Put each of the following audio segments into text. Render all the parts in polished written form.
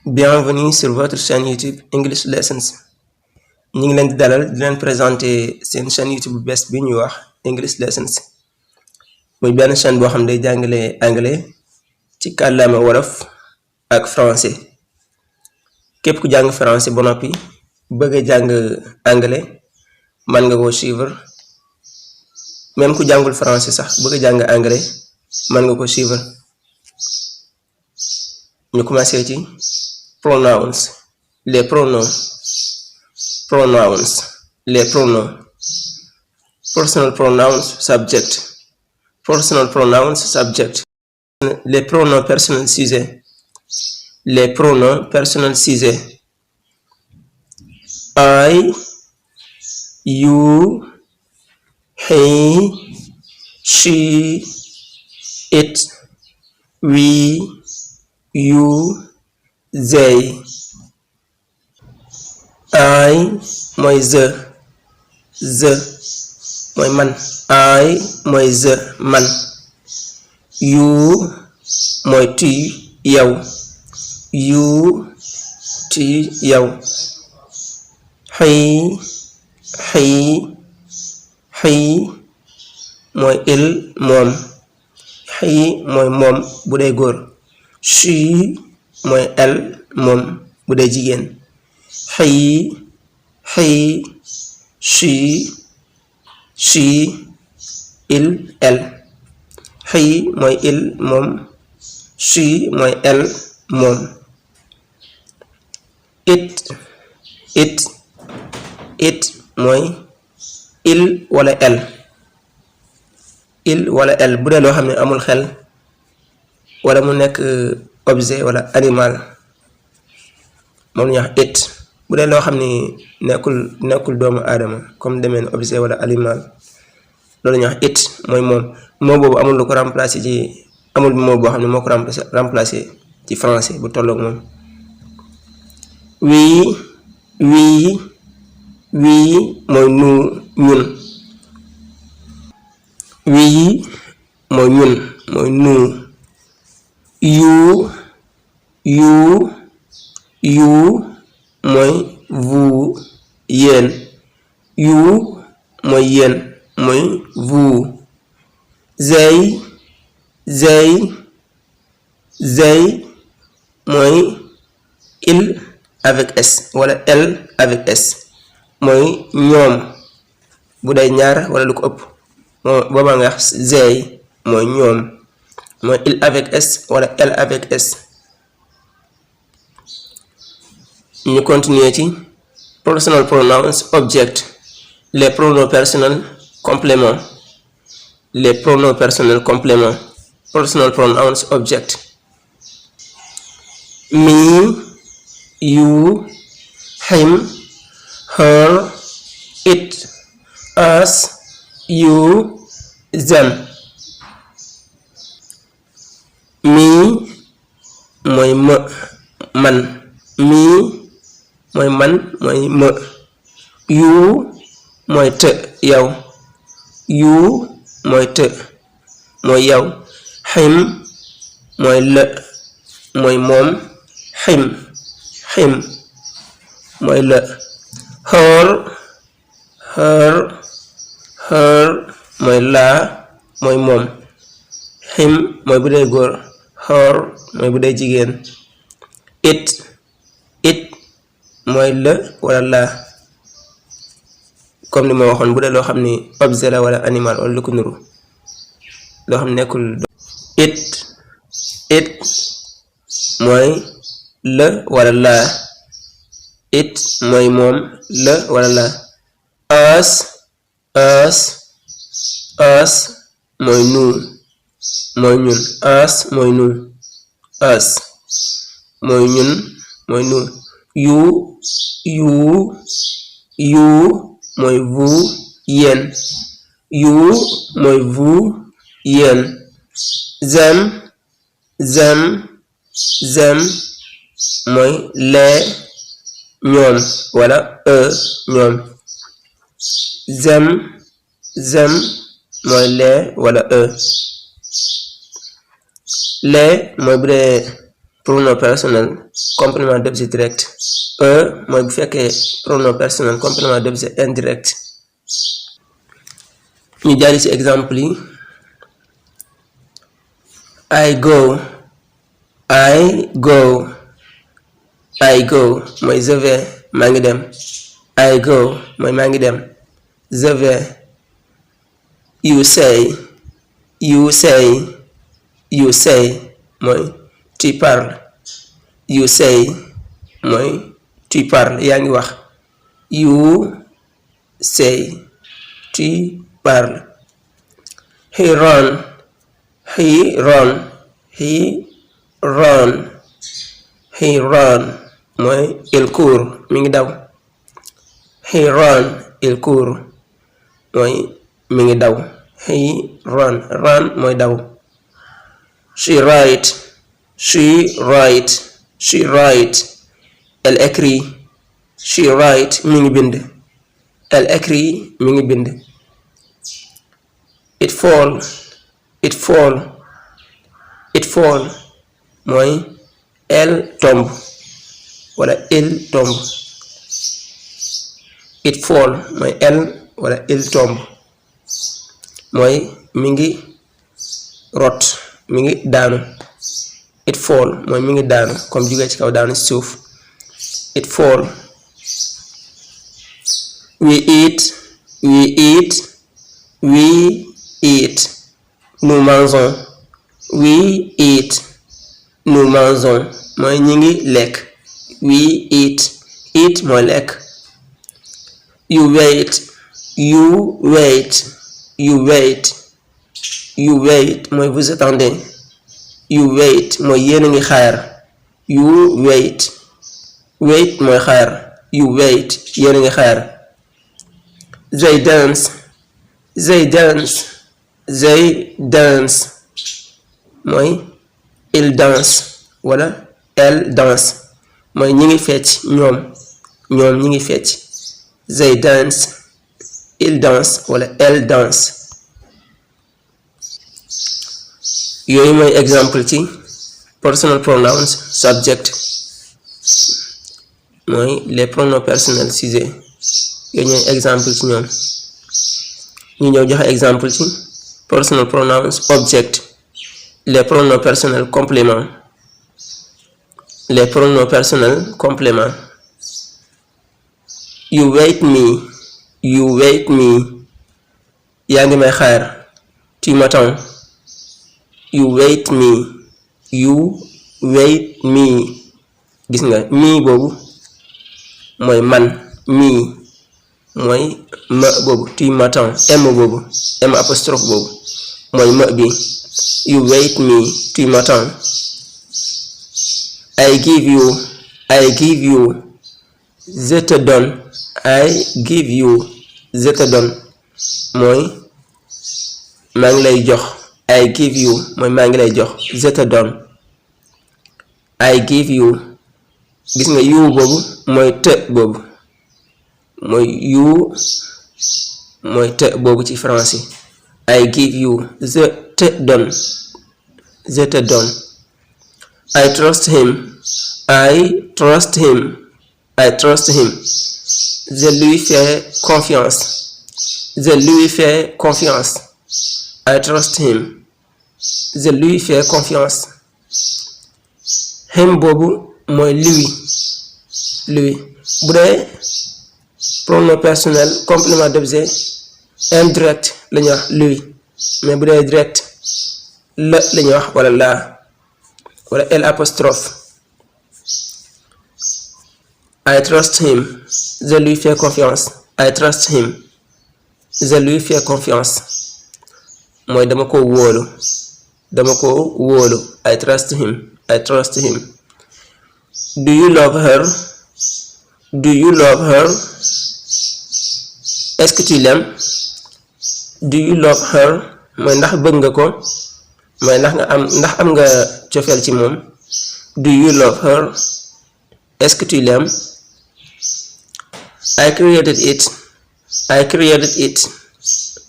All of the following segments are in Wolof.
Bienvenue sur votre chaîne YouTube English Lessons. ñu ngi leen di dalal di leen présenter seen chaîne YouTube bu bees bi ñuy wax English Lessons muy benn chaîne boo xam ne day jàngale anglais ci kàllaama wolof ak français képp ku jàng français ba noppi bëgg a jàng anglais mën nga koo suivre même ku jàngul français sax bëgg a jàng anglais mën nga ko suivre. ñu commencé ci pronouns, les pronoms, les pronoms, personal pronouns, subject, personal pronouns, subject, les pronoms personnels sujet, les pronoms personnels sujet, I, you, he, she, it, we, you, they. I mooy the mooy man. I mooy the man. You mooy tu yow. You tu yow. He mooy il moom. He mooy moom bu dee góor. She mooy elle moom bu dee jigéen. He, she, il, elle. He mooy il moom. She mooy elle moom. It mooy il wala elle. Il wala elle bu dee loo xam ne amul xel wala mu nekk objet wala animal moom la ñuy wax it. bu dee loo xam ni nekkul doomu aadama comme demee ni objet wala animal loolu ñuy wax it mooy moom moo boobu amul lu ko remplacer ci amul moo boo xam ne moo ko remplacer ci français bu tolloog moom. we mooy ñun. we mooy ñun mooy nous. you mooy vous yéen. You mooy yéen mooy vous. They mooy il avec s wala elle avec s mooy ñoom bu dee ñaar wala lu ko ëpp boobaa nga wax they mooy ñoom mooy il avec s wala elle avec s. ñu continuer ci personal pronouns object, les pronoms personnels complément, les pronoms personnels complément, personal pronouns object. Me, you, him, her, it, us, you, them. Me mooy man. Me mooy man mooy ma. You mooy te yow. You mooy te mooy yow. Him mooy la mooy moom. Him mooy la. Her mooy laa mooy moom. Him mooy bu dee góor. Her mooy bu dee jigéen. It mooy la wala laa comme ni ma waxoon bu dee loo xam ni objet la wala animal wala lu ko nuru loo xam nekkul. It mooy la wala laa. It mooy moom la wala laa. Us mooy nous mooy ñun. Us mooy nous. Us mooy ñun mooy nous. You mooy vous yéen. You mooy vous yéen. Them mooy les ñoom wala ñoom. Them mooy les wala les mooy bu dee pronom personnel complément d'objet direct. mooy bu fekkee pronom personnel complément d'objet indirect. ñu jàll ci exemple yi. I go mooy je vais maa ngi dem. I go mooy maa ngi dem. je vais. You say mooy tu parles. You say mooy tu parles yaa ngi wax. You say tu parles. He run mooy il court mi ngi daw. He run il court mooy mi ngi daw. He run mooy daw. She write elle écrit. She write mi ngi bind. Elle écrit mi ngi bind. It fall mooy elle tombe wala il tombe. It fall mooy elle wala il tombe mooy mi ngi rot mi ngi daanu. It fall mooy mi ngi daanu comme jóge ci kaw daanu ci suuf. It fall. We eat nous mangeons. We eat nous mangeons mooy ñi ngi lekk. We eat mooy lekk. You wait mooy vous attendez. You wait mooy yéen a ngi xaar. You wait mooy xaar. You wait yéen a ngi xaar. They dance mooy il danse wala elle danse mooy ñi ngi fecc ñoom ñi ngi fecc. They dance il danse wala elle danse. yooyu mooy exemple ci personal pronouns subject mooy les pronoms personnels sujet. yooyu ñooy exemple ci ñoom. ñu ñëw joxe exemple ci personal pronouns object. les pronoms personnels complément. les pronoms personnels complément. You wait me yaa ngi may xaar. Tu m'attends. You wait me gis nga me boobu mooy man. me mooy ma boobu. Tu m'attends m boobu m apostrophe boobu mooy ma bi. You wait me tu m'attends. I give you je te donne. I give you je te donne mooy maa ngi lay jox. I give you mooy maa ngi lay jox. Je te donne. I give you gis nga you boobu mooy te boobu mooy you mooy te boobu ci français. I give you je te donne. I trust him. Je lui fais confiance. I trust him. Je lui fais confiance. Him boobu mooy lui bu dee pronom personnel complément d'objet indirect la ñuy wax lui, mais bu dee direct la ñuy wax wala la wala l apostrophe. I trust him. Je lui fais confiance. I trust him. Je lui fais confiance mooy dama ko wóolu. I trust him. Do you love her? Est-ce que tu l'aimes? Do you love her mooy ndax bëgg nga ko, mooy ndax am nga cofeel ci moom. Do you love her? Est-ce que tu l'aimes? I created it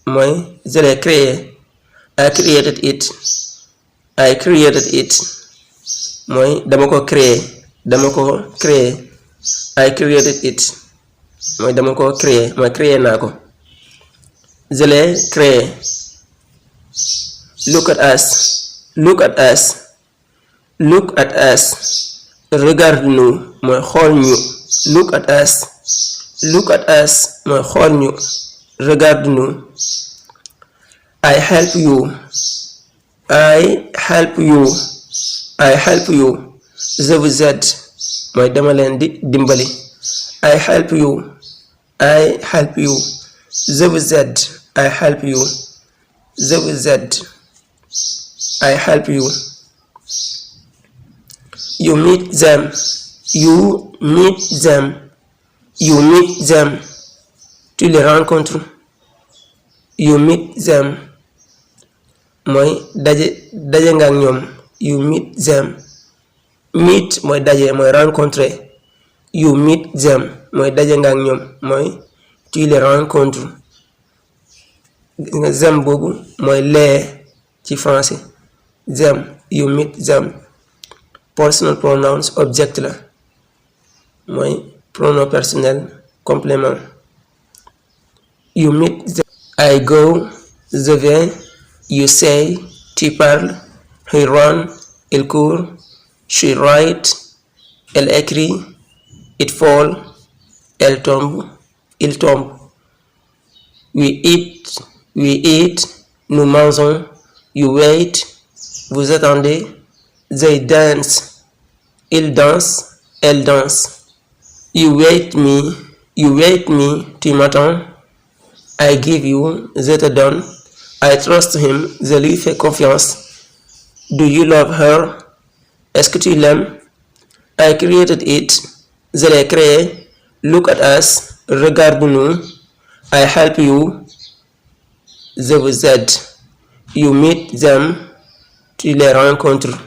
mooy je l'ai créé. I created it mooy dama ko créer I created it mooy dama ko créer mooy créer naa ko. Je l'ai créé. Look at us. Regarde-nous mooy xool ñu. Look at us mooy xool ñu. Regarde-nous. I help you. Je vous aide mooy dama leen di dimbali. I help you. Je vous aide. I help you. You meet them. Tu les rencontres. You meet them mooy daje nga ak ñoom. You meet them. Meet mooy daje mooy rencontrer. You meet them mooy daje nga ak ñoom mooy tu les rencontres. nga them boobu mooy les ci français. Them, you meet them. Personal pronouns object la mooy pronom personnel complément. You meet them. I go, je vais. You say, tu parles. He run, il court. She write, elle écrit. It fall, elle tombe, il tombe. We eat, nous mangeons. You wait, vous attendez. They dance, ils dansent, elle danse. You wait me, tu m'attends. I give you, je te donne. I trust him, je lui fais confiance. Do you love her? Est-ce que tu l'aimes? I created it, je l'ai créé. Look at us, regarde-nous. I help you, je vous aide. You meet them, tu les rencontres.